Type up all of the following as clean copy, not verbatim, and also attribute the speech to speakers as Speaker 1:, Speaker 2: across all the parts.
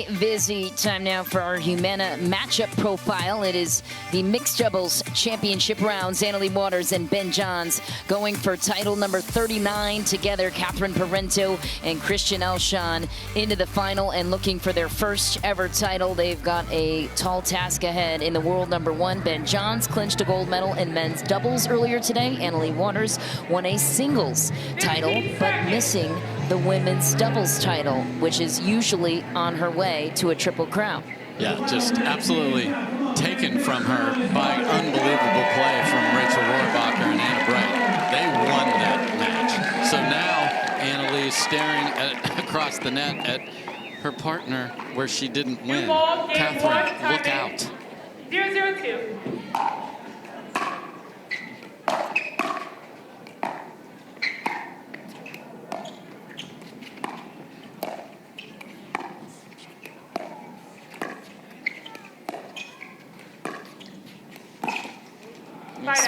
Speaker 1: by Vizzy. Time now for our Humana matchup profile. It is the mixed doubles championship rounds. Leigh Waters and Ben Johns going for title number 39 together. Catherine Parenteau and Christian Alshon into the final and looking for their first ever title. They've got a tall task ahead in the world number one. Ben Johns clinched a gold medal in men's doubles earlier today. Leigh Waters won a singles title, but missing the women's doubles title, which is usually on her way to a triple crown.
Speaker 2: Yeah, just absolutely taken from her by unbelievable play from Rachel Rohrabacher and Anna Bright. They won that match. So now Leigh is staring across the net at her partner where she didn't win. Catherine, look out.
Speaker 3: 0-0-2.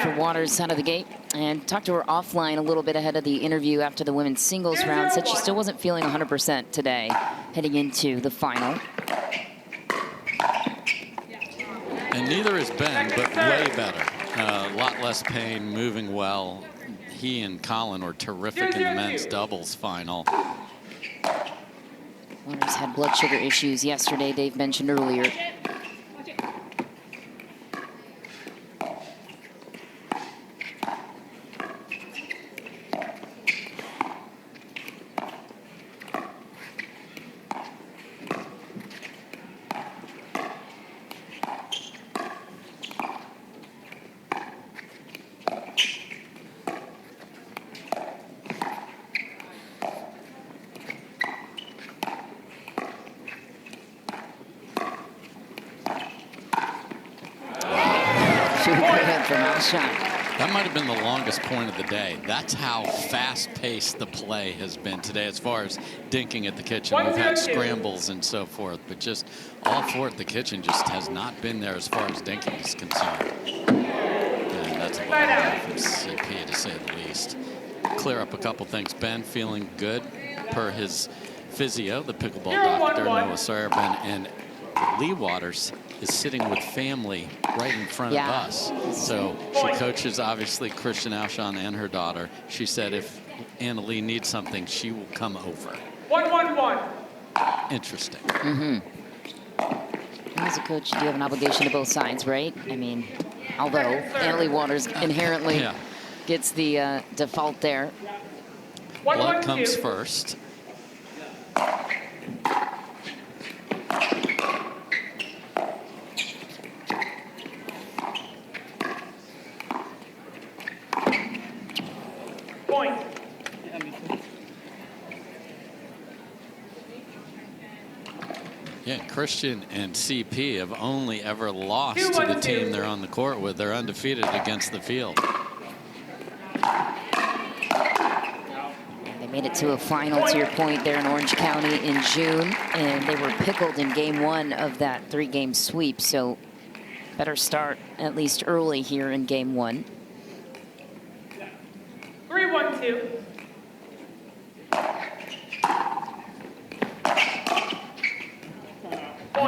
Speaker 1: For Waters out of the gate, and talked to her offline a little bit ahead of the interview after the women's singles round. Said she still wasn't feeling 100% today heading into the final.
Speaker 2: And neither is Ben, but way better. A lot less pain, moving well. He and Colin were terrific in the men's doubles final.
Speaker 1: Waters had blood sugar issues yesterday, Dave mentioned earlier. From Alshon.
Speaker 2: That might have been the longest point of the day. That's how fast-paced the play has been today as far as dinking at the kitchen. We've had scrambles and so forth, but just all four at the kitchen just has not been there as far as dinking is concerned. And that's a lot from CP, to say the least. Clear up a couple things. Ben feeling good per his physio, the pickleball doctor, Noah Sarabin, and Leigh Waters is sitting with family right in front of us. So she coaches, obviously, Christian Alshon and her daughter. She said if Leigh needs something, she will come over.
Speaker 3: 1-1-1.
Speaker 1: Interesting. As a coach, you do have an obligation to both sides, right? I mean, although Leigh Waters inherently gets the default there.
Speaker 2: Blood comes first.
Speaker 3: Point.
Speaker 2: Yeah, Christian and CP have only ever lost to the team they're on the court with. They're undefeated against the field.
Speaker 1: They made it to a final, to your point, there in Orange County in June, and they were pickled in game one of that three-game sweep. So better start at least early here in game one.
Speaker 3: 3-1-2.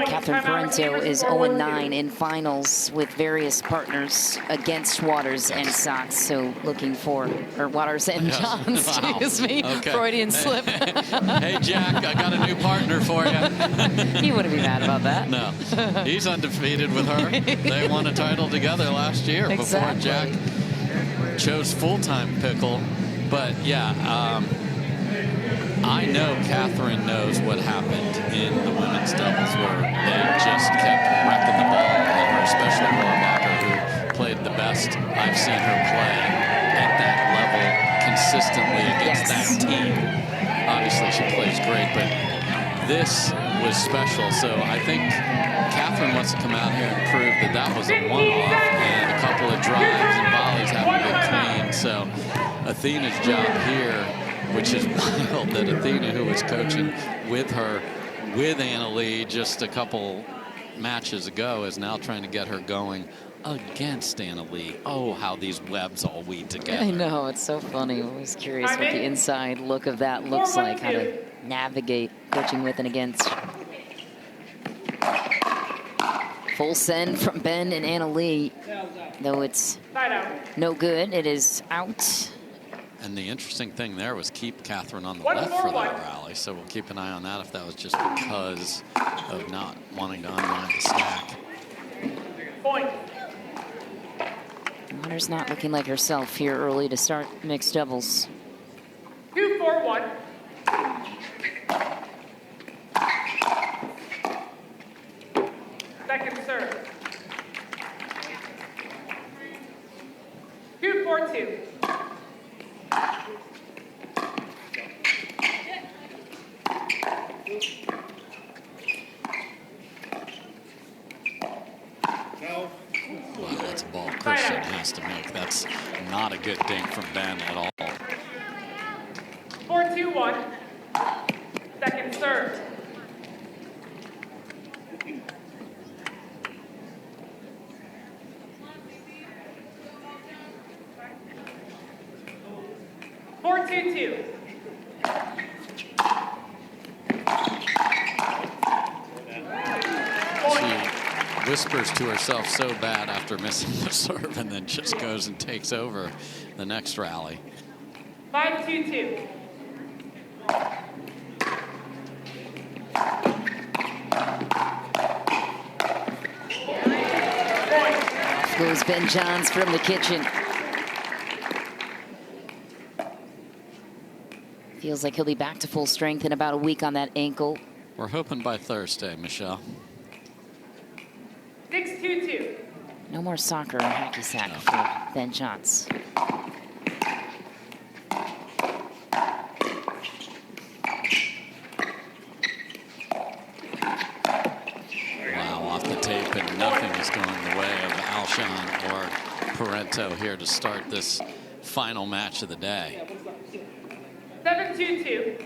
Speaker 1: Catherine Parenteau is 0-9 in finals with various partners against Waters and Sox. So looking for, or Waters and Johns, excuse me, Freudian slip.
Speaker 2: Hey, Jack, I got a new partner for you.
Speaker 1: You wouldn't be mad about that.
Speaker 2: No, he's undefeated with her. They won a title together last year before Jack chose full-time pickle. But yeah, I know Catherine knows what happened in the women's doubles where they just kept wrecking the ball, and her, especially Rohrabacher, who played the best I've seen her play at that level consistently against that team. Obviously, she plays great, but this was special. So I think Catherine wants to come out here and prove that that was a one-off, and a couple of drives and volleys haven't been clean. So Athena's job here, which is wild that Athena, who was coaching with her, with Leigh just a couple matches ago, is now trying to get her going against Leigh. Oh, how these webs all weave together.
Speaker 1: I know, it's so funny. I'm always curious what the inside look of that looks like, how to navigate coaching with and against. Full send from Ben and Anna Leigh, though it's no good. It is out.
Speaker 2: And the interesting thing there was keep Catherine on the left for that rally, so we'll keep an eye on that if that was just because of not wanting to unwind the stack.
Speaker 3: Point.
Speaker 1: Waters not looking like herself here early to start mixed doubles.
Speaker 3: 2-4-1. Second serve. 2-4-2.
Speaker 2: Wow, that's a ball Christian has to make. That's not a good dink from Ben at all.
Speaker 3: 4-2-1. Second serve. Two.
Speaker 2: She whispers to herself so bad after missing the serve and then just goes and takes over the next rally.
Speaker 3: 5-2-2.
Speaker 1: Off goes Ben Johns from the kitchen. Feels like he'll be back to full strength in about a week on that ankle.
Speaker 2: We're hoping by Thursday, Michelle.
Speaker 3: 6-2-2.
Speaker 1: No more soccer or hacky sack for Ben Johns.
Speaker 2: Wow, off the tape, and nothing is going the way of Alshon or Parenteau here to start this final match of the day.
Speaker 3: 7-2-2.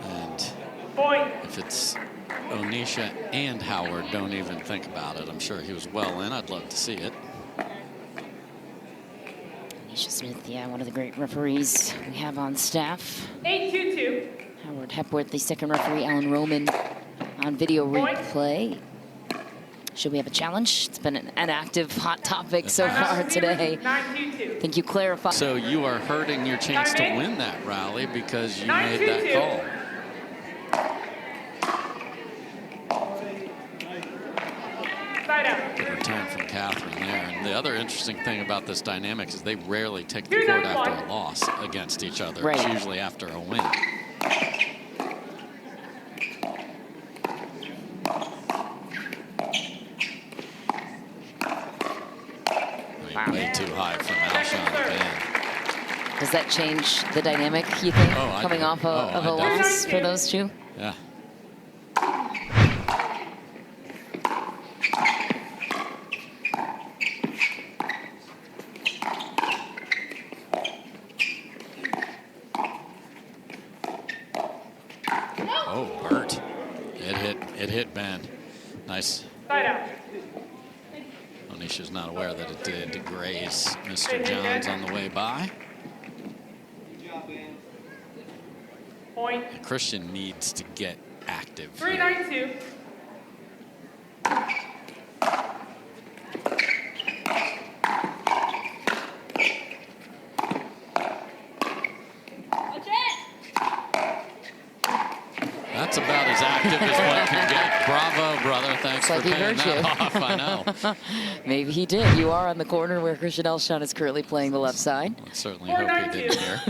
Speaker 2: And
Speaker 3: Point.
Speaker 2: if it's Onisha and Howard, don't even think about it. I'm sure he was well in. I'd love to see it.
Speaker 1: Onisha Smith, yeah, one of the great referees we have on staff.
Speaker 3: 8-2-2.
Speaker 1: Howard Hepworth, the second referee, Alan Roman on video replay. Should we have a challenge? It's been an active, hot topic so far today.
Speaker 3: 9-2-2.
Speaker 1: Think you clarify.
Speaker 2: So you are hurting your chance to win that rally because you made that call.
Speaker 3: Side out.
Speaker 2: Good return from Catherine there. And the other interesting thing about this dynamic is they rarely take the court after a loss against each other.
Speaker 1: Right.
Speaker 2: It's usually after a win.
Speaker 1: Wow.
Speaker 2: Way too high from Alshon again.
Speaker 1: Does that change the dynamic, you think,
Speaker 2: Oh,
Speaker 1: coming off of a loss for those two?
Speaker 2: Yeah. Oh, Bert. It hit Ben. Nice.
Speaker 3: Side out.
Speaker 2: Onisha's not aware that it did graze Mr. Johns on the way by.
Speaker 3: Point.
Speaker 2: And Christian needs to get active.
Speaker 3: 3-9-2.
Speaker 2: That's about as active as one can get. Bravo, brother. Thanks for paying that off. I know.
Speaker 1: Maybe he did. You are on the corner where Christian Alshon is currently playing the left side.
Speaker 2: I certainly hope he didn't hear.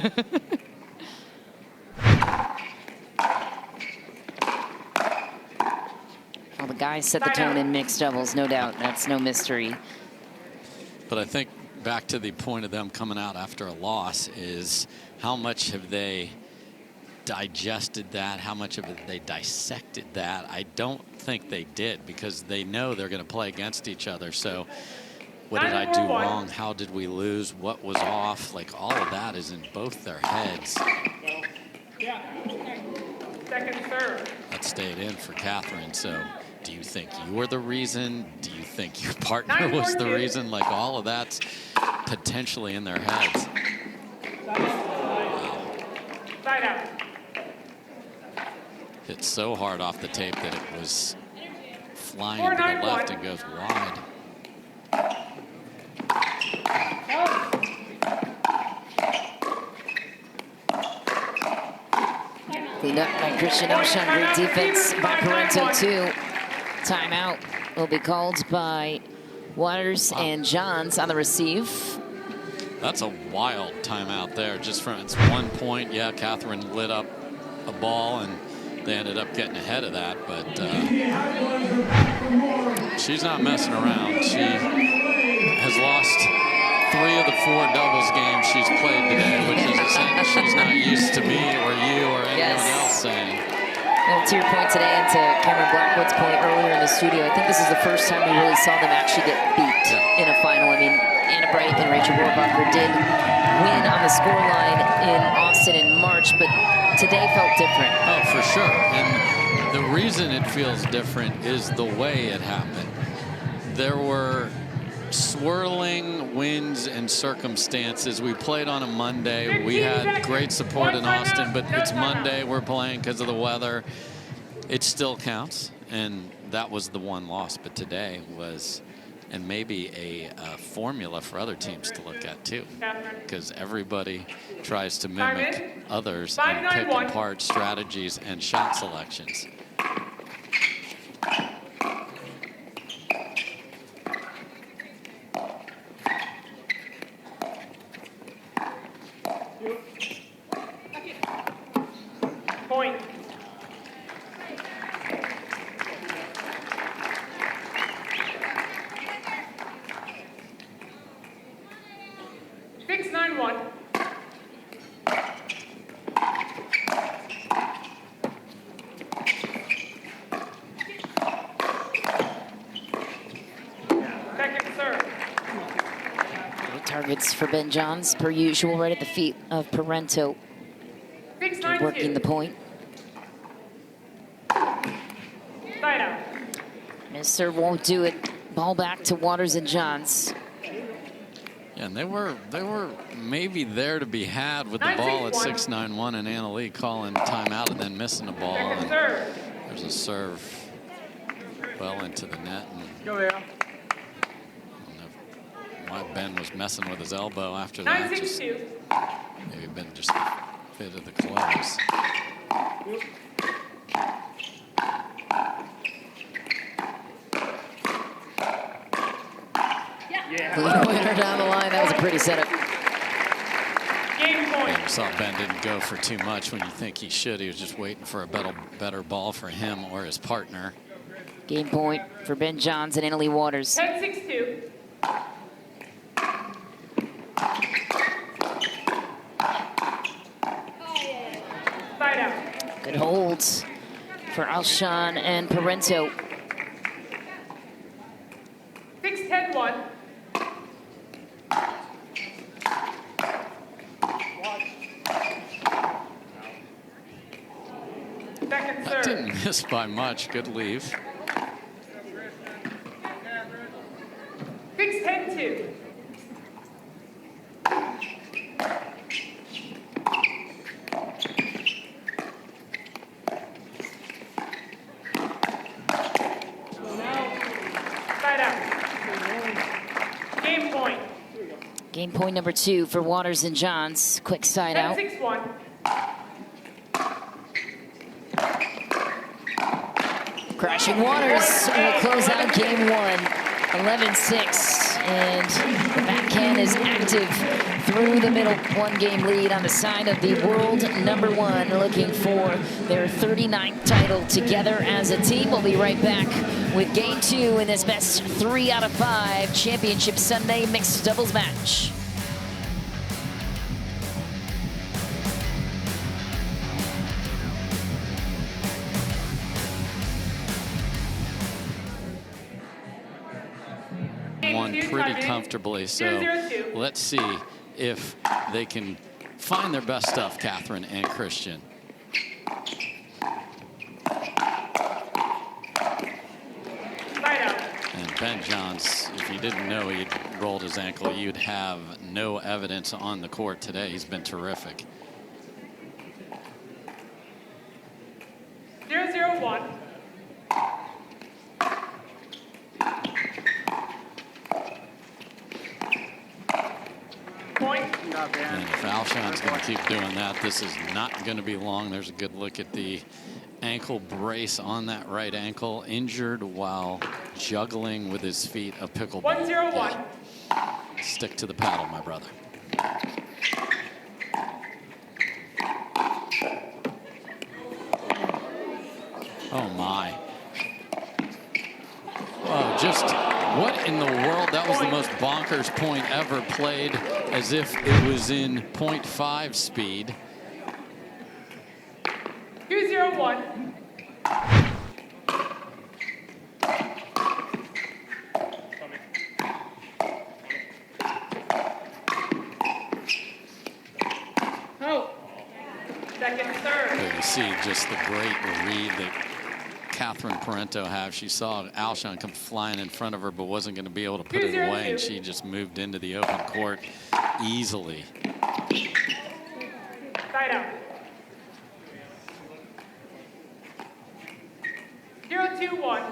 Speaker 1: Well, the guys set the tone in mixed doubles, no doubt. That's no mystery.
Speaker 2: But I think back to the point of them coming out after a loss is how much have they digested that? How much of it they dissected that? I don't think they did, because they know they're going to play against each other. So what did I do wrong? How did we lose? What was off? Like, all of that is in both their heads.
Speaker 3: Second serve.
Speaker 2: That stayed in for Catherine. So do you think you were the reason? Do you think your partner was the reason? Like, all of that's potentially in their heads.
Speaker 3: Side out.
Speaker 2: Hit so hard off the tape that it was flying to the left and goes wide.
Speaker 1: Cleaned up by Christian Alshon. Great defense by Parenteau, too. Timeout will be called by Waters and Johns on the receive.
Speaker 2: That's a wild timeout there. Just from it's 1 point. Yeah, Catherine lit up a ball, and they ended up getting ahead of that. But she's not messing around. She has lost 3 of the 4 doubles games she's played today, which is a sentence she's not used to me or you or anyone else saying.
Speaker 1: Well, to your point today and to Cameron Blackwood's point earlier in the studio, I think this is the first time we really saw them actually get beat in a final. I mean, Anna Bright and Rachel Rohrbacher did win on the scoreline in Austin in March, but today felt different.
Speaker 2: Oh, for sure. And the reason it feels different is the way it happened. There were swirling winds and circumstances. We played on a Monday. We had great support in Austin, but it's Monday. We're playing because of the weather. It still counts, and that was the one loss. But today was, and maybe a formula for other teams to look at too, because everybody tries to mimic others and pick apart strategies and shot selections.
Speaker 3: Point. Six, 9-1. Second serve.
Speaker 1: Targets for Ben Johns, per usual, right at the feet of Parenteau.
Speaker 3: 6, 9,
Speaker 1: Working the point.
Speaker 3: Side out.
Speaker 1: Miss serve won't do it. Ball back to Waters and Johns.
Speaker 2: Yeah, and they were maybe there to be had with the ball at 6-9-1, and Anna Leigh calling timeout and then missing the ball. And there's a serve well into the net. And
Speaker 3: Go there.
Speaker 2: I don't know why Ben was messing with his elbow after that. Just, maybe Ben just fit of the clothes.
Speaker 1: Winner down the line. That was a pretty setup.
Speaker 3: Game point.
Speaker 2: Yeah, you saw Ben didn't go for too much when you think he should. He was just waiting for a better ball for him or his partner.
Speaker 1: Game point for Ben Johns and Anna Leigh Waters.
Speaker 3: 10-6-2. Side out.
Speaker 1: Good holds for Alshon and Parenteau.
Speaker 3: 6-10-1. Second
Speaker 2: That
Speaker 3: serve.
Speaker 2: didn't miss by much. Good leave.
Speaker 3: 6-10-2. Side out. Game point.
Speaker 1: Game point number 2 for Waters and Johns. Quick side out.
Speaker 3: 10-6-1.
Speaker 1: Crashing Waters will close out game 1. 11-6. And the backhand is active through the middle. 1-game lead on the side of the world #1, looking for their 39th title together as a team. We'll be right back with game 2 in this best 3 out of 5 Championship Sunday mixed doubles match.
Speaker 2: Won pretty comfortably, so let's see if they can find their best stuff, Catherine and Christian. And Ben Johns, if you didn't know he'd rolled his ankle, you'd have no evidence on the court today. He's been terrific.
Speaker 3: Point.
Speaker 2: And if Alshon's going to keep doing that, this is not going to be long. There's a good look at the ankle brace on that right ankle. Injured while juggling with his feet a pickleball.
Speaker 3: 1-0-1.
Speaker 2: Yeah. Stick to the paddle, my brother. Oh, my. Oh, just what in the world? That was the most bonkers point ever played, as if it was in 0.5 speed.
Speaker 3: 2-0-1.
Speaker 4: Oh.
Speaker 3: Second serve.
Speaker 2: There you see just the great read that Parenteau have. She saw Alshon come flying in front of her, but wasn't going to be able to put it away, and she just moved into the open court easily.
Speaker 3: Side out. 0-2-1.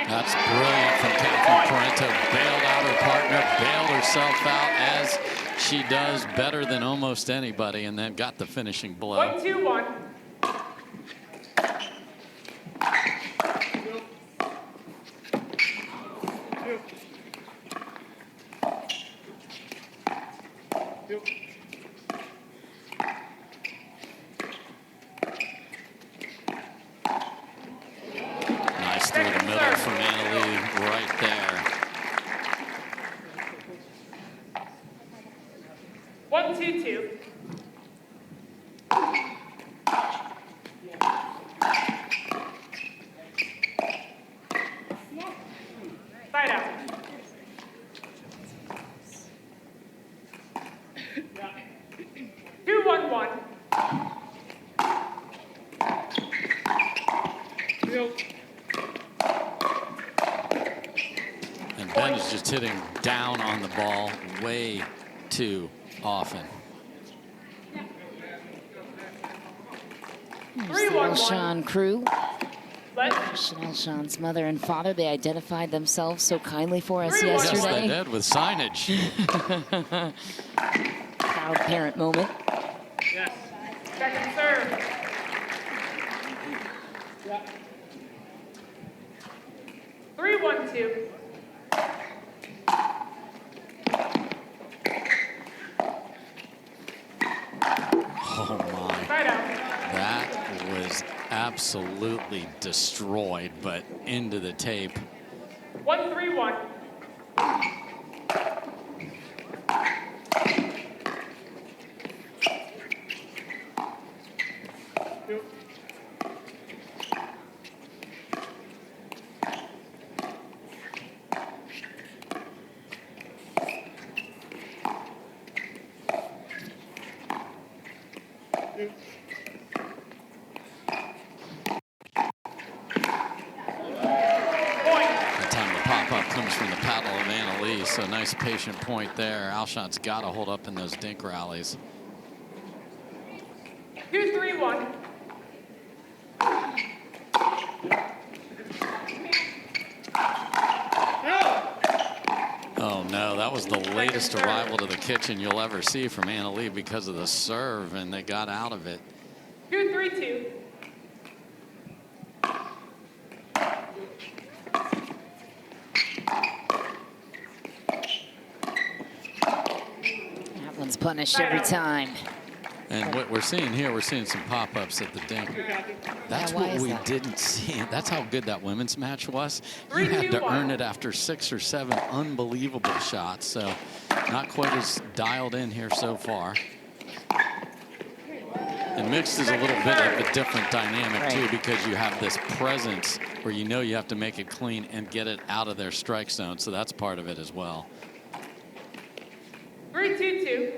Speaker 2: That's brilliant from Parenteau. Bailed out her partner, bailed herself out, as she does better than almost anybody, and then got the finishing blow.
Speaker 3: 1-2-1.
Speaker 2: Nice through the middle from Leigh right there.
Speaker 3: 1-2-2. Side out. 2-1-1.
Speaker 2: And Ben is just hitting down on the ball way too often.
Speaker 1: There's the
Speaker 3: 3-1-1.
Speaker 1: Alshon crew.
Speaker 3: Let
Speaker 1: Alshon's mother and father, they identified themselves so kindly for us
Speaker 3: 3-1-1.
Speaker 2: Yes, they
Speaker 1: yesterday.
Speaker 2: did, with signage.
Speaker 1: Proud parent moment.
Speaker 4: Yes.
Speaker 3: second serve. 3-1-2.
Speaker 2: Oh my.
Speaker 3: Side out.
Speaker 2: That was absolutely destroyed, but into the tape.
Speaker 3: 1-3-1.
Speaker 2: That time the pop-up comes from the paddle of Leigh, so nice patient point there. Alshon's got to hold up in those dink rallies.
Speaker 3: 2-3-1.
Speaker 2: Oh no, that was the latest arrival to the kitchen you'll ever see from Leigh because of the serve, and they got out of it.
Speaker 3: 2-3-2.
Speaker 1: That one's punished every time.
Speaker 2: And what we're seeing here, we're seeing some pop-ups at the dink. That's
Speaker 1: why
Speaker 2: what
Speaker 1: is
Speaker 2: we
Speaker 1: that?
Speaker 2: didn't see. That's how good that women's match was. You
Speaker 3: 3,
Speaker 2: had
Speaker 3: 2,
Speaker 2: to
Speaker 3: 1.
Speaker 2: earn it after 6 or 7 unbelievable shots. So not quite as dialed in here so far. And mixed is a little bit of a different dynamic too,
Speaker 1: Right.
Speaker 2: because you have this presence where you know you have to make it clean and get it out of their strike zone. So that's part of it as well.
Speaker 3: 3-2-2.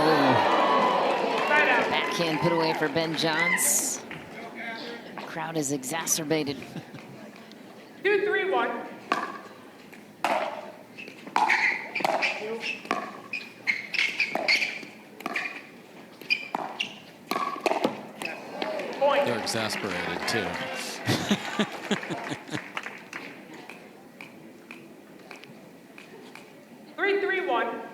Speaker 1: Oh,
Speaker 3: Side out.
Speaker 1: backhand point put away for Ben Johns. Crowd is exacerbated.
Speaker 3: 2-3-1. Point.
Speaker 2: They're exasperated too.
Speaker 3: 3-3-1.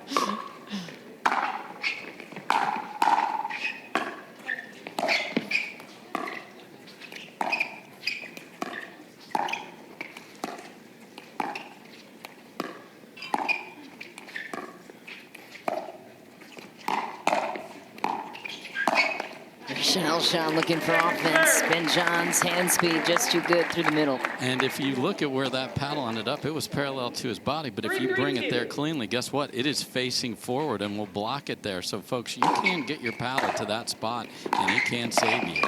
Speaker 1: Alshon looking for offense. Ben Johns' hand speed just too good through the middle.
Speaker 2: And if you look at where that paddle ended up, it was parallel to his body. But if you bring it there cleanly, guess what? It is facing forward and will block it there. So, folks, you can get your paddle to that spot, and it can save you.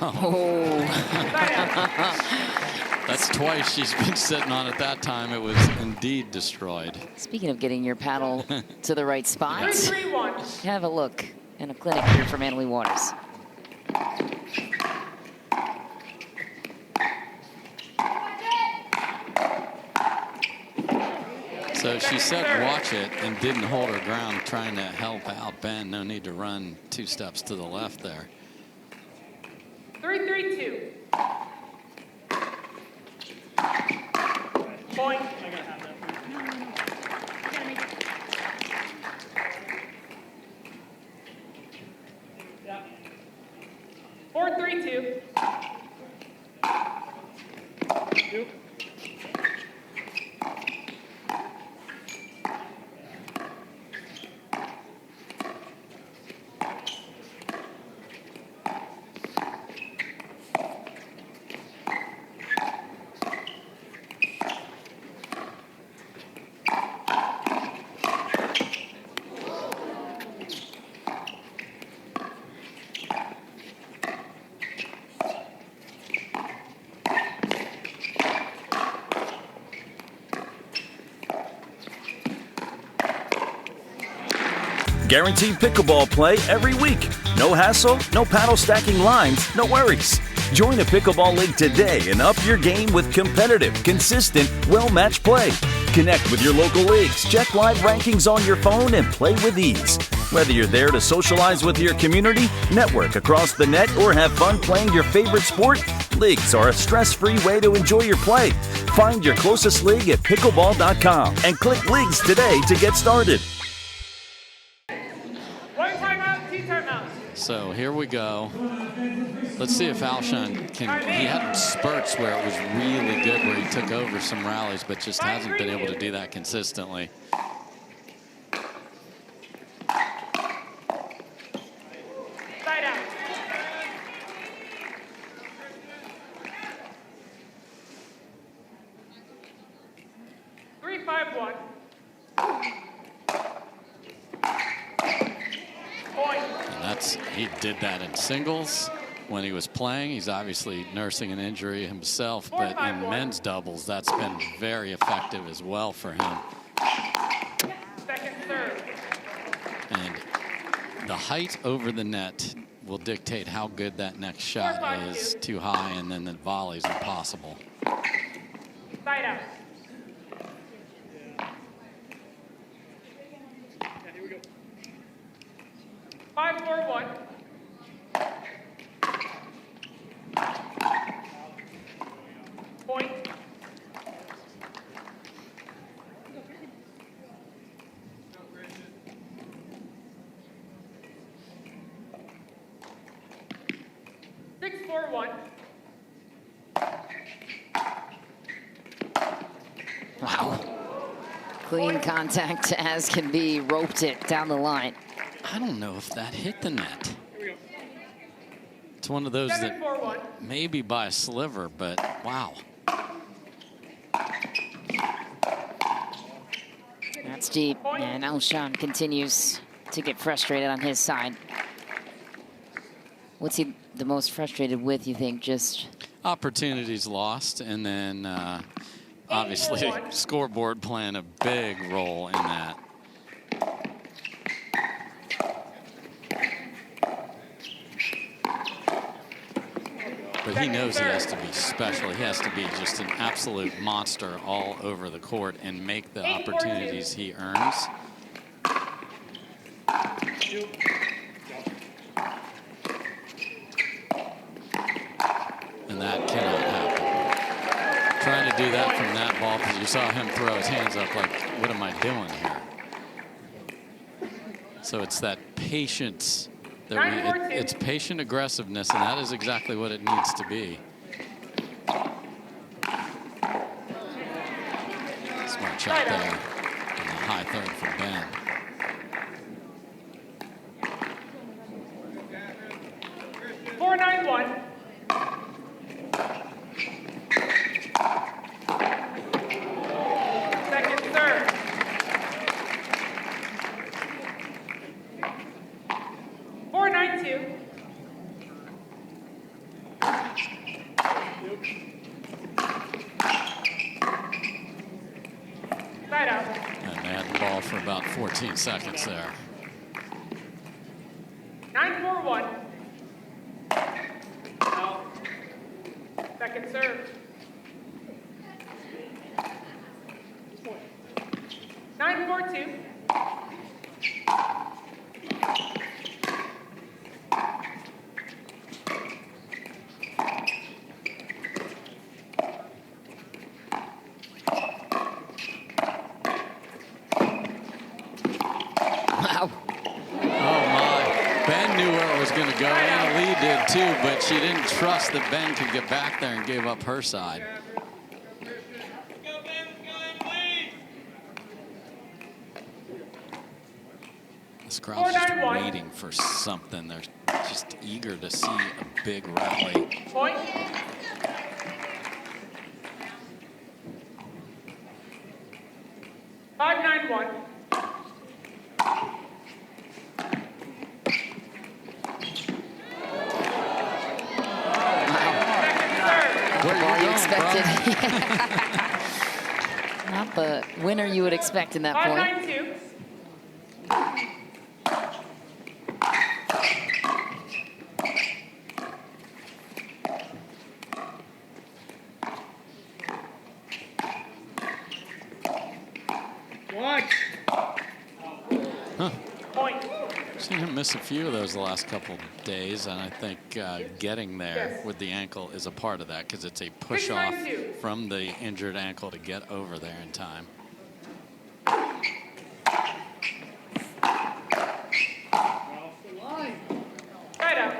Speaker 1: Oh.
Speaker 2: That's twice she's been sitting on it that time. It was indeed destroyed.
Speaker 1: Speaking of getting your paddle to the right spot,
Speaker 3: 3-3-1.
Speaker 1: have a look in a clinic here from Annalie Waters.
Speaker 2: So she said watch it and didn't hold her ground trying to help out Ben. No need to run 2 steps to the left there.
Speaker 3: 3-3-2. Point.
Speaker 4: Yeah.
Speaker 3: 4-3-2.
Speaker 4: 2.
Speaker 5: Guaranteed pickleball play every week. No hassle, no paddle stacking lines, no worries. Join a pickleball league today and up your game with competitive, consistent, well-matched play. Connect with your local leagues, check live rankings on your phone, and play with ease. Whether you're there to socialize with your community, network across the net, or have fun playing your favorite sport, leagues are a stress-free way to enjoy your play. Find your closest league at pickleball.com and click Leagues today to get started.
Speaker 2: So here we go. Let's see if Alshon can. He had spurts where it was really good, where he took over some rallies, but just hasn't been able to do that consistently.
Speaker 3: Side out. Three, 5-1.
Speaker 2: He did that in singles when he was playing. He's obviously nursing an injury himself, but in men's doubles, that's been very effective as well for him.
Speaker 3: Second, third.
Speaker 2: And the height over the net will dictate how good that next shot is. Too high, and then the volley's impossible.
Speaker 3: Side out.
Speaker 4: Yeah, here we go.
Speaker 3: 5-4-1. Point. Six, 4-1.
Speaker 1: Wow. Clean contact as can be, roped it down the line.
Speaker 2: I don't know if that hit the net. It's one of those that maybe by a sliver, but wow.
Speaker 1: That's deep, and Alshon continues to get frustrated on his side. What's he the most frustrated with, you think? Just
Speaker 2: opportunities lost, and then obviously scoreboard playing a big role in that. But he knows he has to be special. He has to be just an absolute monster all over the court and make the opportunities he earns. And that cannot happen. Trying to do that from that ball, because you saw him throw his hands up like, what am I doing here? So it's that patience. It's patient aggressiveness, and that is exactly what it needs to be. Smart shot there in the high third from Ben.
Speaker 3: Second serve. 4-9-2. Side out.
Speaker 2: And they had the ball for about 14 seconds there.
Speaker 3: 9-4-1. Second serve. 9-4-2.
Speaker 1: Wow.
Speaker 2: Oh my. Ben knew where it was going to go. Anna Leigh did too, but she didn't trust that Ben could get back there and gave up her side. This crowd's just waiting for something. They're just eager to see a big rally.
Speaker 3: Point. Five, 9-1.
Speaker 1: What are you expected? Not the winner you would expect in that point.
Speaker 3: 5-9-2.
Speaker 2: Seen him miss a few of those the last couple of days, and I think getting there with the ankle is a part of that, because it's a push off from the injured ankle to get over there in time.
Speaker 3: Right up.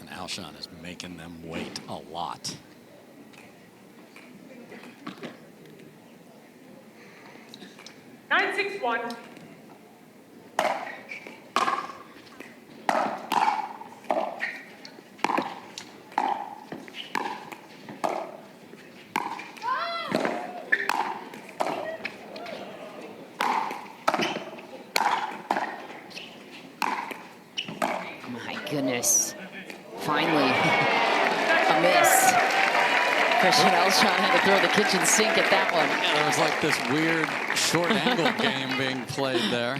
Speaker 2: And Alshon is making them wait a lot.
Speaker 3: 9-6-1.
Speaker 1: My goodness. Finally, a miss. Christian Alshon had to throw the kitchen sink at that one.
Speaker 2: Yeah, there was like this weird short angle game being played there.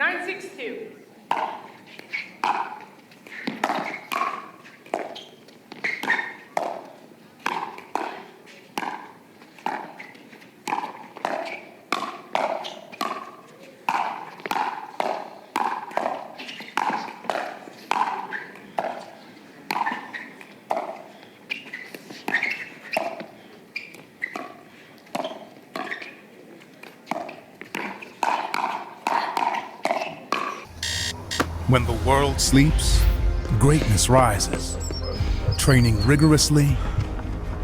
Speaker 3: 9-6-2.
Speaker 6: When the world sleeps, greatness rises. Training rigorously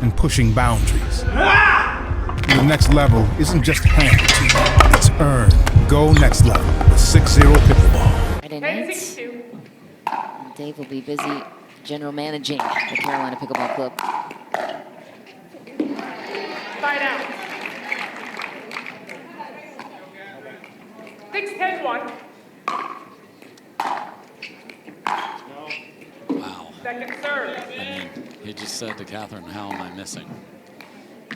Speaker 6: and pushing boundaries. The next level isn't just handed to you, it's earned. Go next level with 6-0 Pickleball.
Speaker 1: Friday nights,
Speaker 3: 10-6-2.
Speaker 1: Dave will be busy general managing the Carolina Pickleball Club.
Speaker 3: Side out. 6-10-1. Second serve.
Speaker 2: I mean, he just said to Catherine, how am I missing?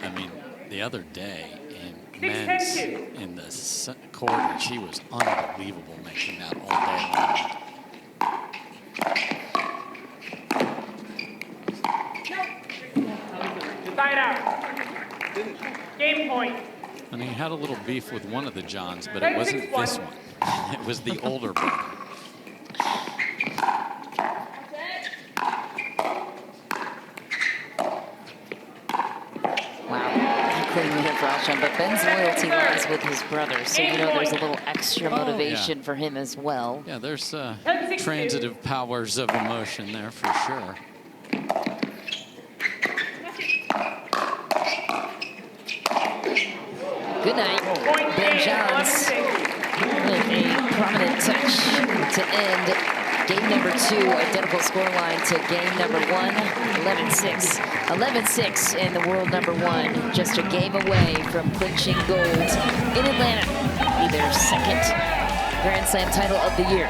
Speaker 2: I mean, the other day in men's, in the quarter, she was unbelievable making that all day long.
Speaker 3: Side out. Game point.
Speaker 2: And he had a little beef with one of the Johns, but it wasn't this one. It was the older brother.
Speaker 1: Wow, clean win for Alshon, but Ben's loyalty lies with his brother, so you know there's a little extra motivation for him as well.
Speaker 2: Yeah, there's transitive powers of emotion there for sure.
Speaker 1: Good night, Ben Johns, with a prominent touch to end game number 2, identical scoreline to game number 1, 11-6. 11-6 in the world number 1, just a game away from clinching gold in Atlanta, be their second Grand Slam title of the year.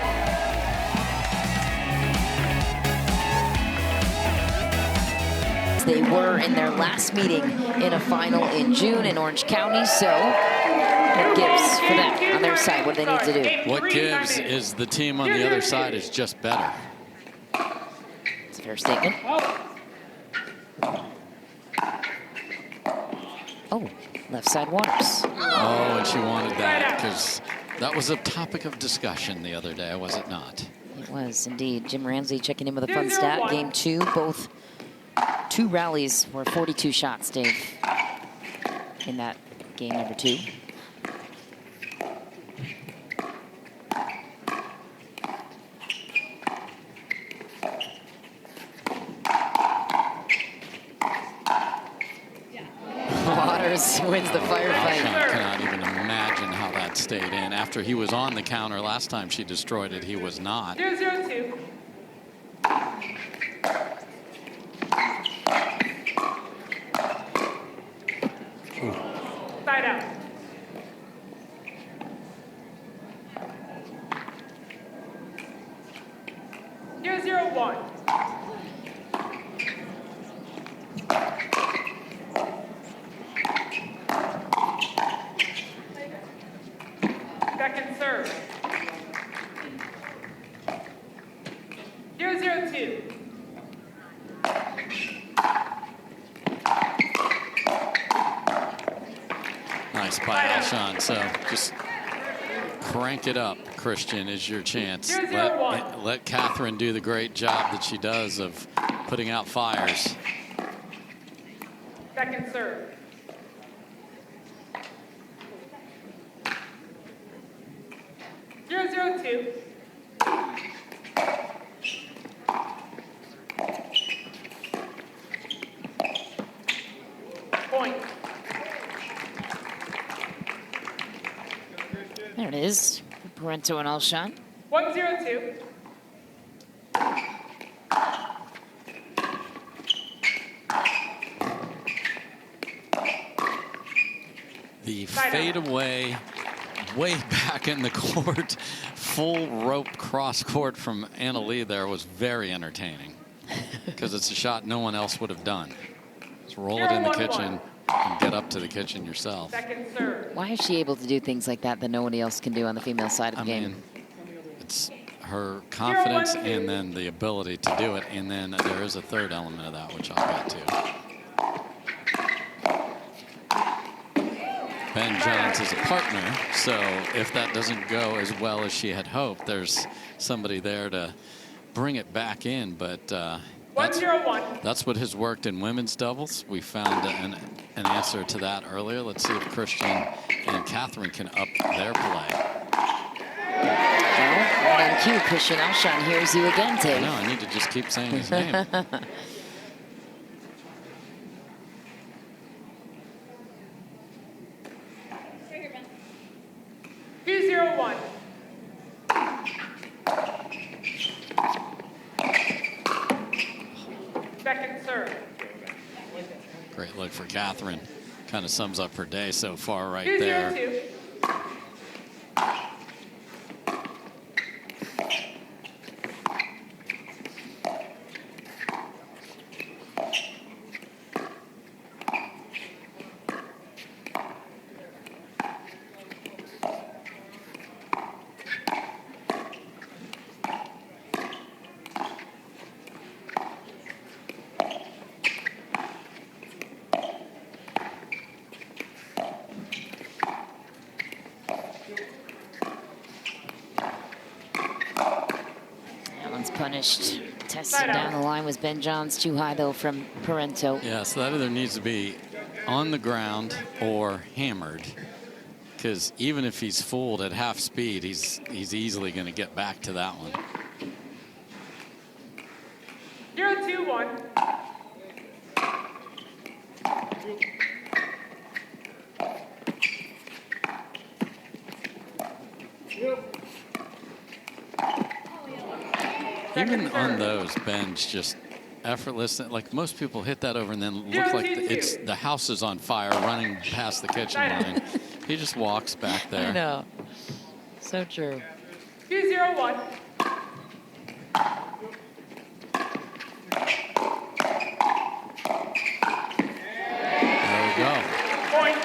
Speaker 1: They were in their last meeting in a final in June in Orange County, so what gives for them on their side? What do they need to do?
Speaker 2: What gives is the team on the other side is just better.
Speaker 1: It's a fair statement. Oh, left side Waters.
Speaker 2: Oh, and she wanted that because that was a topic of discussion the other day, was it not?
Speaker 1: It was indeed. Jim Ramsey checking in with a fun stat. Game 2, both 2 rallies were 42 shots, Dave, in that game number 2. Waters wins the firefight.
Speaker 2: I cannot even imagine how that stayed in. After he was on the counter last time she destroyed it, he was not.
Speaker 3: 0-0-2. Side out. Zero, 0-1. Second serve. 0-0-2.
Speaker 2: Nice by Alshon. So just crank it up, Christian, is your chance. Let Catherine do the great job that she does of putting out fires.
Speaker 3: Second serve. 0-0-2. Point.
Speaker 1: There it is. Parenteau and Alshon.
Speaker 3: 1-0-2.
Speaker 2: The fadeaway way back in the court, full rope cross court from Anna Leigh there was very entertaining because it's a shot no one else would have done. Just roll it in the kitchen and get up to the kitchen yourself.
Speaker 3: Second serve.
Speaker 1: Why is she able to do things like that nobody else can do on the female side of the game?
Speaker 2: Mean, it's her confidence and then the ability to do it, and then there is a third element of that, which I'll get to. Ben Johns is a partner, so if that doesn't go as well as she had hoped, there's somebody there to bring it back in, but that's what has worked in women's doubles. We found an answer to that earlier. Let's see if Christian and Catherine can up their play.
Speaker 1: Well, right on cue, Christian Alshon hears you again, Dave.
Speaker 2: No, I need to just keep saying his name.
Speaker 3: 2-0-1. Second serve.
Speaker 2: Great look for Catherine. Kind of sums up her day so far right there.
Speaker 3: 2-0-2.
Speaker 1: punished. Tested down the line was Ben Johns, too high though from Parenteau.
Speaker 2: Yeah, so that either needs to be on the ground or hammered, because even if he's fooled at half speed, he's easily going to get back to that one.
Speaker 3: 0-2-1.
Speaker 2: Even on those, Ben's just effortless. Like most people hit that over and then look like the house is on fire running past the kitchen line. He just walks back there.
Speaker 1: I know. So true.
Speaker 3: 2-0-1.
Speaker 2: There we go.
Speaker 3: Point.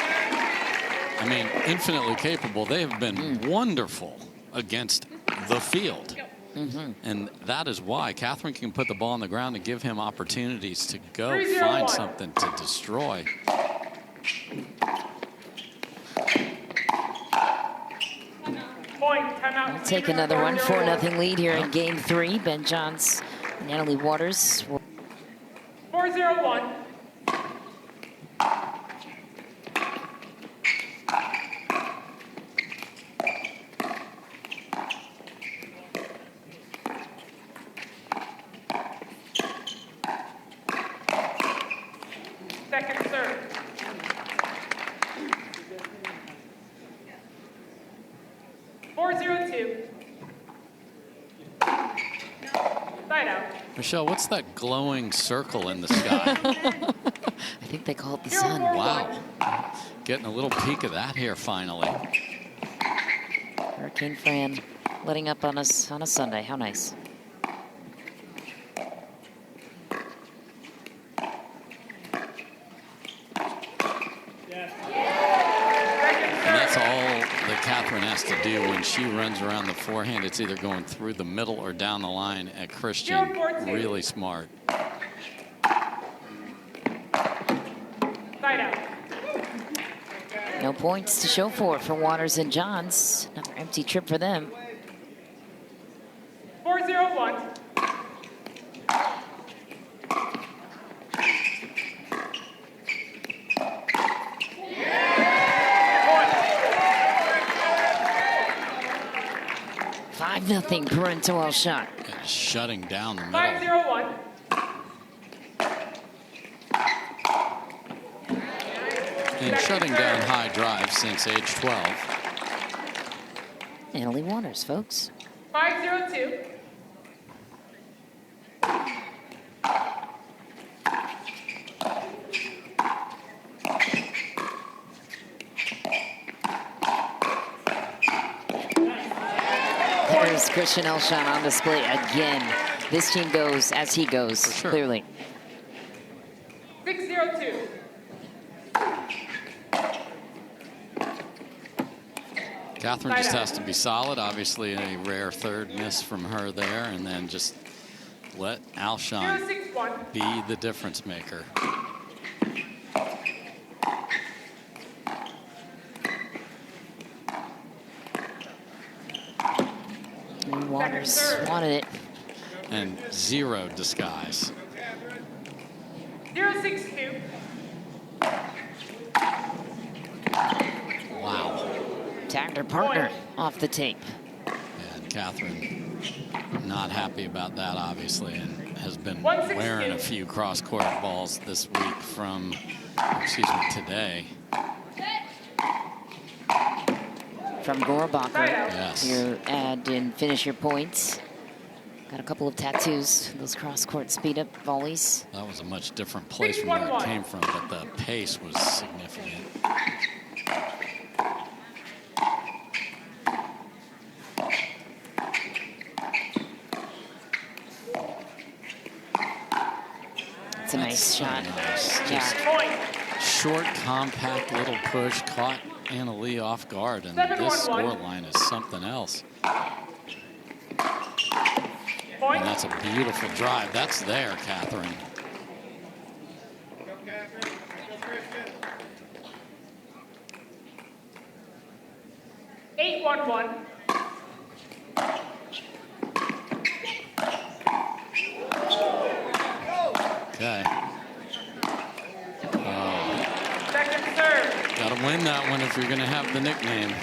Speaker 2: I mean, infinitely capable. They have been wonderful against the field. And that is why Catherine can put the ball on the ground and give him opportunities to go
Speaker 3: 3-0-1.
Speaker 2: find something to destroy.
Speaker 3: Point. Timeout.
Speaker 1: We'll take another one. 4-0 lead here in game 3. Ben Johns and Natalie Waters.
Speaker 3: 4-0-1. Second serve. Side out.
Speaker 2: Michelle, what's that glowing circle in the sky?
Speaker 1: I think they call it the sun.
Speaker 2: Wow. Getting a little peek of that here finally.
Speaker 1: Hurricane Fran letting up on us on a Sunday. How nice.
Speaker 2: And that's all that Catherine has to do when she runs around the forehand. It's either going through the middle or down the line at Christian. Really smart.
Speaker 3: Side out.
Speaker 1: No points to show for Waters and Johns. Another empty trip for them.
Speaker 3: 4-0-1.
Speaker 1: Nothing. Parenteau Alshon.
Speaker 2: And shutting down the middle.
Speaker 3: 5-0-1.
Speaker 2: And shutting down high drive since age 12.
Speaker 1: Natalie Waters, folks.
Speaker 3: 5-0-2.
Speaker 1: There's Christian Alshon on display again. This team goes as he goes, clearly.
Speaker 3: 6-0-2.
Speaker 2: Catherine just has to be solid. Obviously, a rare third miss from her there, and then just let Alshon
Speaker 3: 0-6-1.
Speaker 2: be the difference maker.
Speaker 1: Waters wanted it.
Speaker 2: And zero disguise.
Speaker 3: 0-6-2.
Speaker 2: Wow.
Speaker 1: Tagged her partner off the tape.
Speaker 2: And Catherine not happy about that, obviously, and has been
Speaker 3: 1-6-2.
Speaker 2: wearing a few cross-court balls this week from, today.
Speaker 1: From Gorbacher.
Speaker 2: Yes.
Speaker 1: Your ad and finish your points. Got a couple of tattoos. Those cross-court speed-up volleys.
Speaker 2: That was a much different place from where it came from, but the pace was significant.
Speaker 1: It's a nice shot.
Speaker 2: Just short, compact little push caught Anna Leigh off guard, and this score line is something else. And that's a beautiful drive. That's there, Catherine.
Speaker 3: serve.
Speaker 2: Got to win that one if you're going to have the nickname.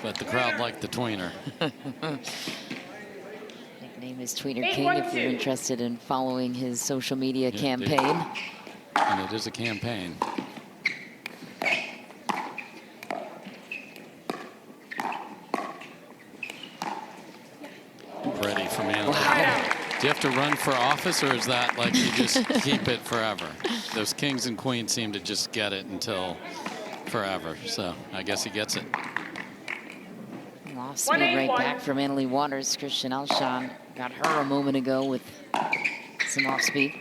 Speaker 2: But the crowd liked the tweener.
Speaker 1: Nickname is Tweener King if you're interested in following his social media campaign.
Speaker 2: And it is a campaign. Ready for man.
Speaker 1: Wow.
Speaker 2: Do you have to run for office, or is that like you just keep it forever? Those kings and queens seem to just get it until forever. So I guess he gets it.
Speaker 1: Off speed right back from Leigh Waters. Christian Alshon got her a moment ago with some off speed.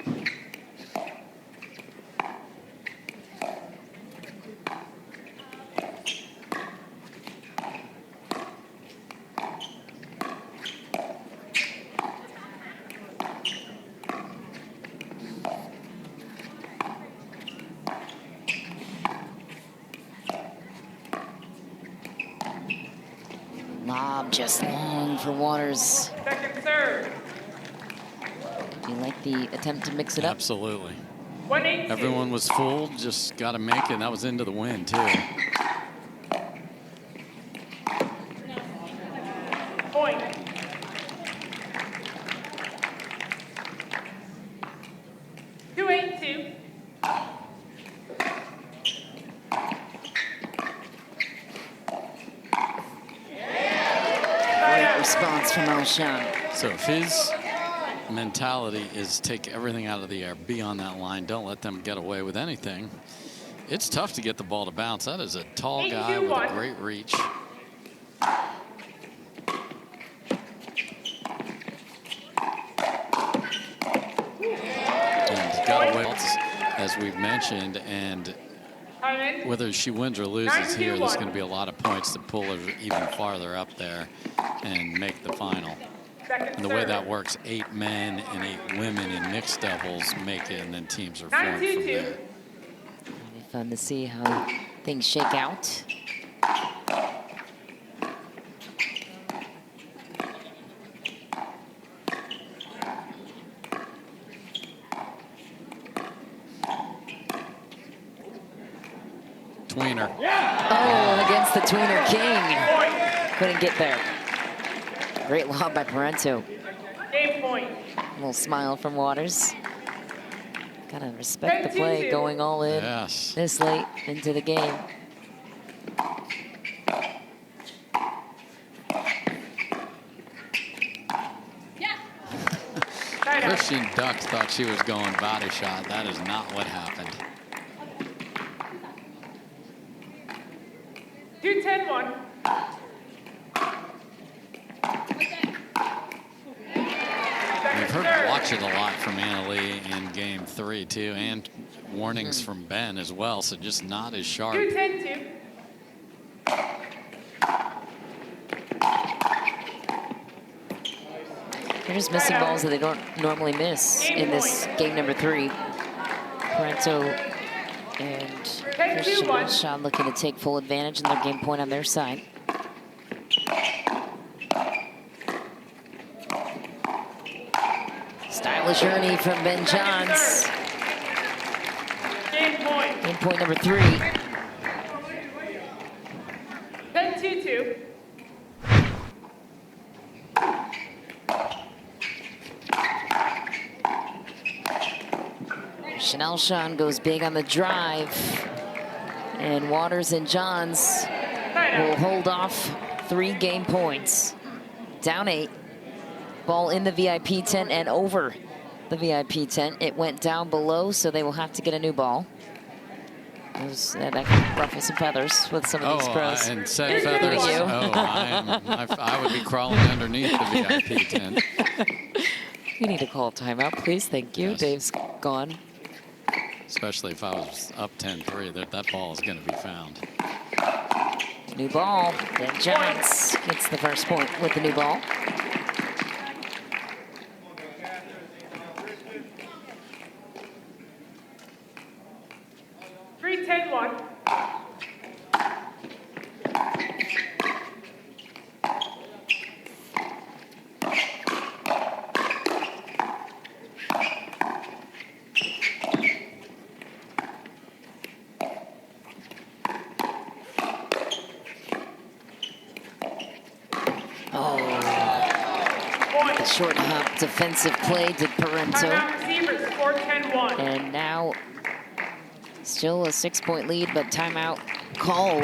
Speaker 1: Lob just long for Waters.
Speaker 3: Second serve.
Speaker 1: Do you like the attempt to mix it up?
Speaker 2: Absolutely.
Speaker 3: 1-8-2.
Speaker 2: Everyone was fooled, just got to make it, and that was into the wind, too.
Speaker 3: Point. Two, 8-2.
Speaker 1: Great response from Alshon.
Speaker 2: So if his mentality is take everything out of the air, be on that line, don't let them get away with anything. It's tough to get the ball to bounce. That is a tall guy with a great reach. And got away, as we've mentioned, and whether she wins or loses here, there's going to be a lot of points to pull her even farther up there and make the final. And the way that works, 8 men and 8 women in mixed doubles make it, and then teams are formed from there.
Speaker 1: It'll be fun to see how things shake out.
Speaker 2: Tweener.
Speaker 1: Oh, against the Tweener King. Couldn't get there. Great lob by Parenteau.
Speaker 3: Game point.
Speaker 1: A little smile from Waters. Gotta respect the play, going all in this late into the game.
Speaker 2: Christian Duck thought she was going body shot. That is not what happened.
Speaker 3: 2-10-1.
Speaker 2: We've heard watch it a lot from Leigh in game 3 too, and warnings from Ben as well, so just not as sharp.
Speaker 3: 2-10-2.
Speaker 1: They're just missing balls that they don't normally miss in this game number 3. Parenteau and Christian Alshon looking to take full advantage in their game point on their side. Stylish journey from Ben Johns.
Speaker 3: Game point.
Speaker 1: Game point number 3.
Speaker 3: 10-2-2.
Speaker 1: Chanel Sean goes big on the drive. And Waters and Johns will hold off 3 game points. Down 8. Ball in the VIP tent and over the VIP tent. It went down below, so they will have to get a new ball. That can ruffle some feathers with some of these pros.
Speaker 2: And said feathers. I would be crawling underneath the VIP tent.
Speaker 1: You need to call a timeout, please. Thank you.
Speaker 2: Yes.
Speaker 1: Dave's gone.
Speaker 2: Especially if I was up 10-3, that ball is going to be found.
Speaker 1: New ball. Ben Johns gets the first point with the new ball. short hop defensive play did Parenteau.
Speaker 3: Timeout receivers, score 10-1.
Speaker 1: And now still a 6-point lead, but timeout called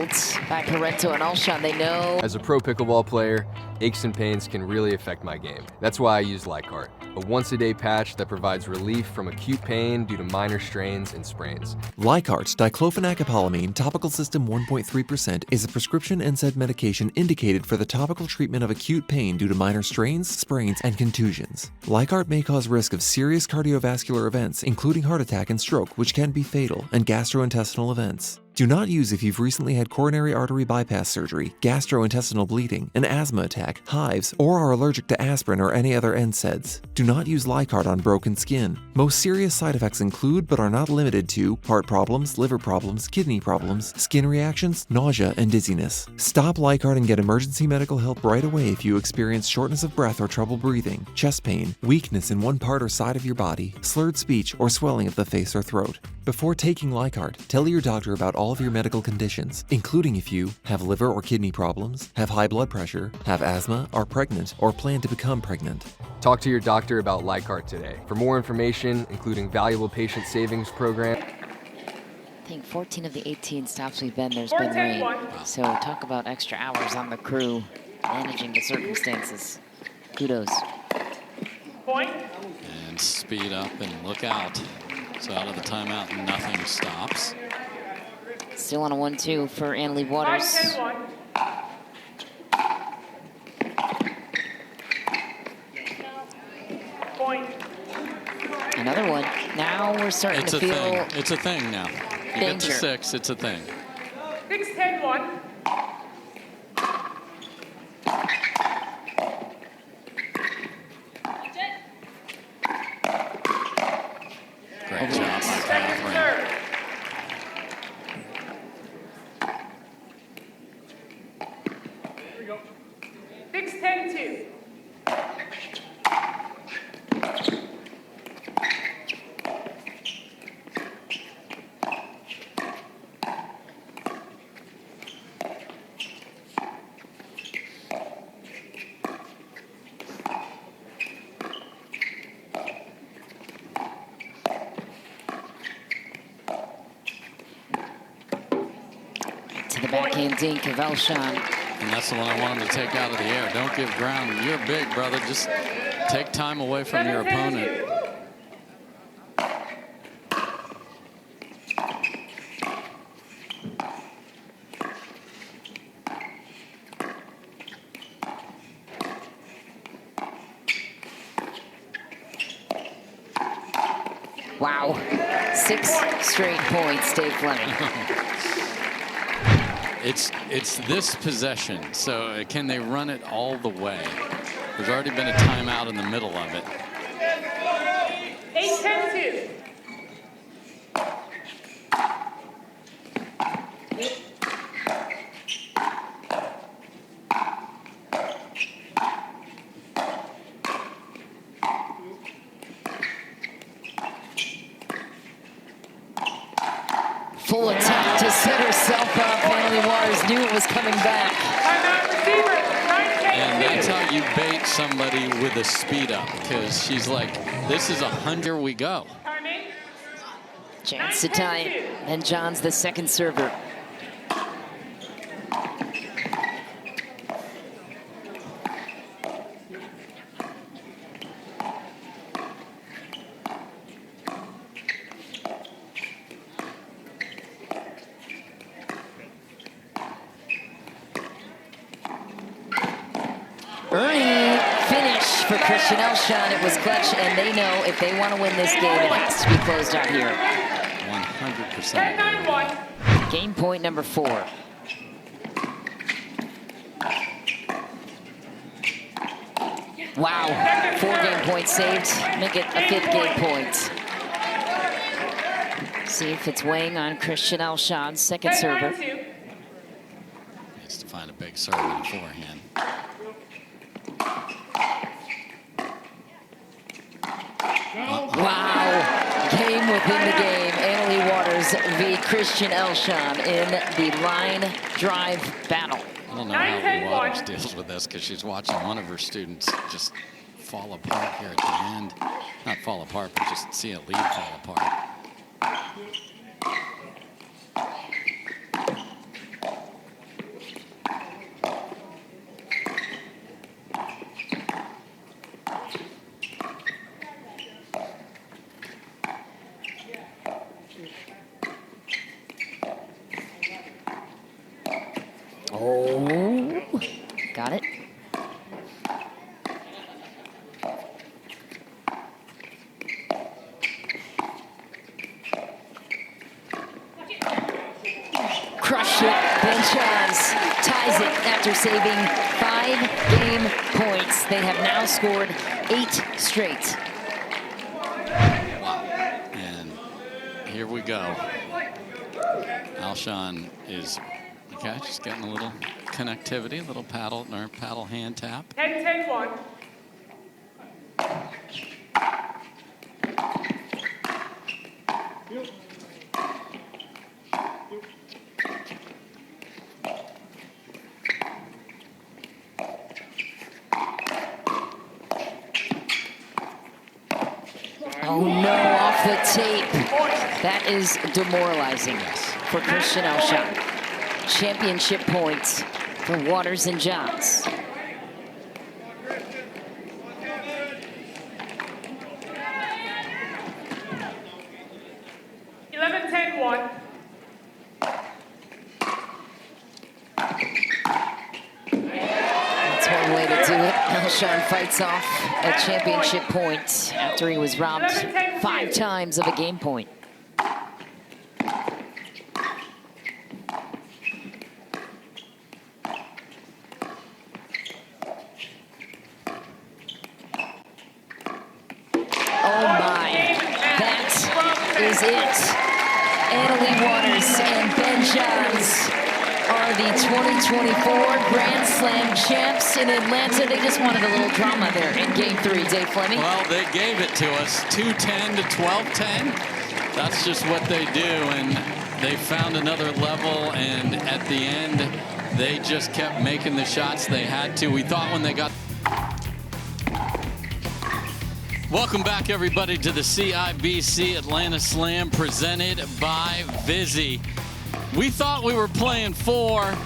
Speaker 1: by Parenteau and Alshon. They know.
Speaker 7: As a pro pickleball player, aches and pains can really affect my game. That's why I use Licart, a once-a-day patch that provides relief from acute pain due to minor strains and sprains.
Speaker 8: Licart diclofenac topical system 1.3% is a prescription NSAID medication indicated for the topical treatment of acute pain due to minor strains, sprains, and contusions. Licart may cause risk of serious cardiovascular events, including heart attack and stroke, which can be fatal, and gastrointestinal events. Do not use if you've recently had coronary artery bypass surgery, gastrointestinal bleeding, an asthma attack, hives, or are allergic to aspirin or any other NSAIDs. Do not use Licart on broken skin. Most serious side effects include, but are not limited to, heart problems, liver problems, kidney problems, skin reactions, nausea, and dizziness. Stop Licart and get emergency medical help right away if you experience shortness of breath or trouble breathing, chest pain, weakness in one part or side of your body, slurred speech, or swelling of the face or throat. Before taking Licart, tell your doctor about all of your medical conditions, including if you have liver or kidney problems, have high blood pressure, have asthma, are pregnant, or plan to become pregnant.
Speaker 7: Talk to your doctor about Licart today. For more information, including valuable patient savings program.
Speaker 1: I think 14 of the 18 stops we've been, there's been rain. So talk about extra hours on the crew, managing the circumstances. Kudos.
Speaker 3: Point.
Speaker 2: And speed up and look out. So out of the timeout, nothing stops.
Speaker 1: Still on a 1-2 for Leigh Waters.
Speaker 3: 5-10-1. Point.
Speaker 1: Another one. Now we're starting
Speaker 2: It's
Speaker 1: to
Speaker 2: a
Speaker 1: feel
Speaker 2: thing. It's a thing now. You get to
Speaker 1: danger.
Speaker 2: 6, it's a thing.
Speaker 3: 6-10-1.
Speaker 2: Great job by
Speaker 3: Second
Speaker 2: Catherine.
Speaker 3: serve.
Speaker 4: Here we go.
Speaker 3: 6-10-2.
Speaker 1: To the backhand dink of Alshon.
Speaker 2: And that's the one I want him to take out of the air. Don't give ground. You're big, brother. Just take time away from your opponent.
Speaker 1: Wow. 6 straight points, Dave Fleming.
Speaker 2: It's this possession. So can they run it all the way? There's already been a timeout in the middle of it.
Speaker 3: 8-10-2.
Speaker 1: Full attack to set herself up. Leigh Waters knew it was coming back.
Speaker 3: Timeout receivers, 9-10-2.
Speaker 2: And that's how you bait somebody with a speed up, because she's like, this is 100, here we go.
Speaker 3: Timing.
Speaker 1: Chance to tie it. And John's the second server. Early finish for Christian Alshon. It was clutch, and they know if they want to win this game, it has to be closed out here.
Speaker 2: 100%.
Speaker 3: 10-9-1.
Speaker 1: Game point number 4. Wow, 4 game points saved. Make it a 5th game point. See if it's weighing on Christian Alshon, second server.
Speaker 3: 10-9-2.
Speaker 2: Needs to find a big serve in forehand.
Speaker 1: Wow, game within the game. Leigh Waters v. Christian Alshon in the line drive battle.
Speaker 2: I don't know how Leigh Waters deals with this, because she's watching one of her students just fall apart here at the end. Not fall apart, but just see a lead fall apart.
Speaker 1: Oh, got it. Crushed it. Ben Johns ties it after saving 5 game points. They have now scored 8 straight.
Speaker 2: Wow. And here we go. Alshon is, okay, just getting a little connectivity, a little paddle or paddle hand tap.
Speaker 3: 10-10-1.
Speaker 1: Oh no, off the tape. That is demoralizing for Christian Alshon. Championship points for Waters and Johns. That's one way to do it. Alshon fights off a championship point after he was robbed 5 times of a game point. Oh my, that is it. Leigh Waters and Ben Johns are the 2024 Grand Slam champs in Atlanta. They just wanted a little drama there in Game 3, Dave Fleming.
Speaker 2: Well, they gave it to us, 2-10 to 12-10. That's just what they do, and they found another level, and at the end, they just kept making the shots they had to. We thought when they got... Welcome back, everybody, to the CIBC Atlanta Slam presented by Vizzy. We thought we were playing 4,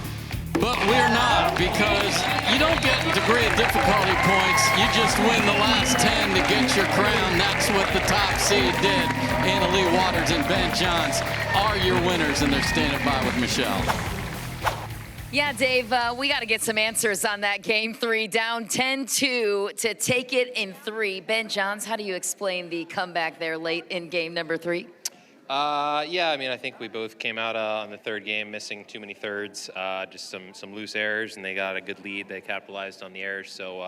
Speaker 2: but we're not, because you don't get degree of difficulty points. You just win the last 10 to get your crown. That's what the top seed did. Leigh Waters and Ben Johns are your winners, and they're standing by with Michelle.
Speaker 1: Yeah, Dave, we got to get some answers on that Game 3, down 10-2 to take it in 3. Ben Johns, how do you explain the comeback there late in game number 3?
Speaker 9: Yeah, I mean, I think we both came out on the third game missing too many thirds, just some loose errors, and they got a good lead. They capitalized on the errors. So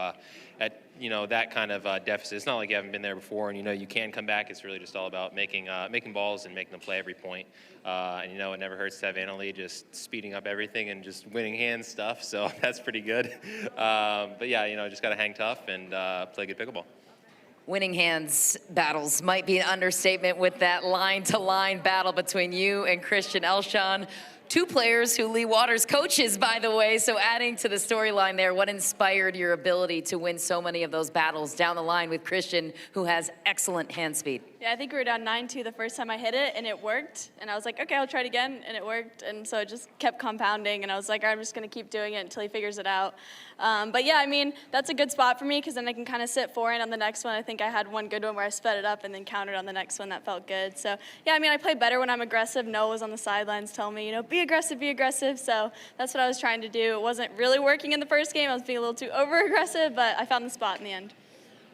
Speaker 9: at that kind of deficit, it's not like you haven't been there before, and you can come back. It's really just all about making balls and making them play every point. And it never hurts to have Leigh just speeding up everything and just winning hand stuff. So that's pretty good. But yeah, just got to hang tough and play good pickleball.
Speaker 1: Winning hands battles might be an understatement with that line-to-line battle between you and Christian Alshon. 2 players who Leigh Waters coaches, by the way, so adding to the storyline there, what inspired your ability to win so many of those battles down the line with Christian, who has excellent hand speed?
Speaker 10: Yeah, I think we were down 9-2 the first time I hit it, and it worked. And I was like, okay, I'll try it again, and it worked. And so it just kept compounding, and I was like, all right, I'm just going to keep doing it until he figures it out. But yeah, I mean, that's a good spot for me, because then I can kind of sit forehand on the next one. I think I had one good one where I sped it up and then countered on the next one. That felt good. So yeah, I mean, I play better when I'm aggressive. Noah was on the sidelines telling me, be aggressive, be aggressive. So that's what I was trying to do. It wasn't really working in the first game. I was being a little too over-aggressive, but I found the spot in the end.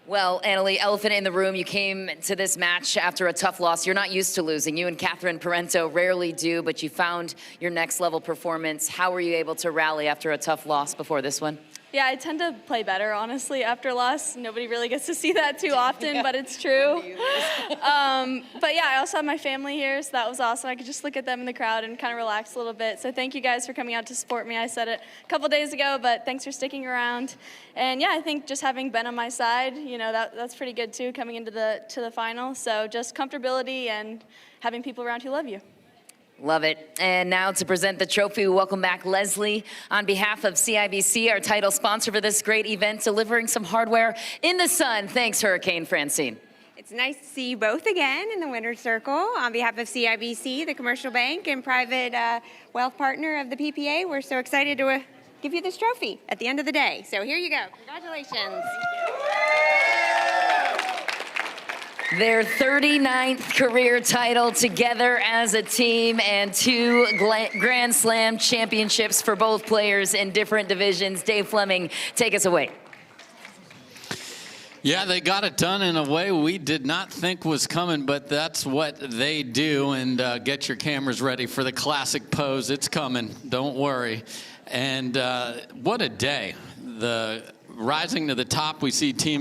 Speaker 1: Well, Leigh, elephant in the room, you came to this match after a tough loss. You're not used to losing. You and Parenteau rarely do, but you found your next level performance. How were you able to rally after a tough loss before this one?
Speaker 10: Yeah, I tend to play better, honestly, after a loss. Nobody really gets to see that too often, but it's true. But yeah, I also have my family here, so that was awesome. I could just look at them in the crowd and kind of relax a little bit. So thank you guys for coming out to support me. I said it a couple days ago, but thanks for sticking around. And yeah, I think just having Ben on my side, that's pretty good too, coming into the final. So just comfortability and having people around who love you.
Speaker 1: Love it. And now to present the trophy, we welcome back Leslie on behalf of CIBC, our title sponsor for this great event, delivering some hardware in the sun. Thanks, Hurricane Francine.
Speaker 11: It's nice to see you both again in the winner's circle. On behalf of CIBC, the commercial bank and private wealth partner of the PPA, we're so excited to give you this trophy at the end of the day. So here you go. Congratulations.
Speaker 1: Their 39th career title together as a team and 2 Grand Slam championships for both players in different divisions. Dave Fleming, take us away.
Speaker 2: Yeah, they got it done in a way we did not think was coming, but that's what they do. And get your cameras ready for the classic pose. It's coming. Don't worry. And what a day. The rising to the top, we see teams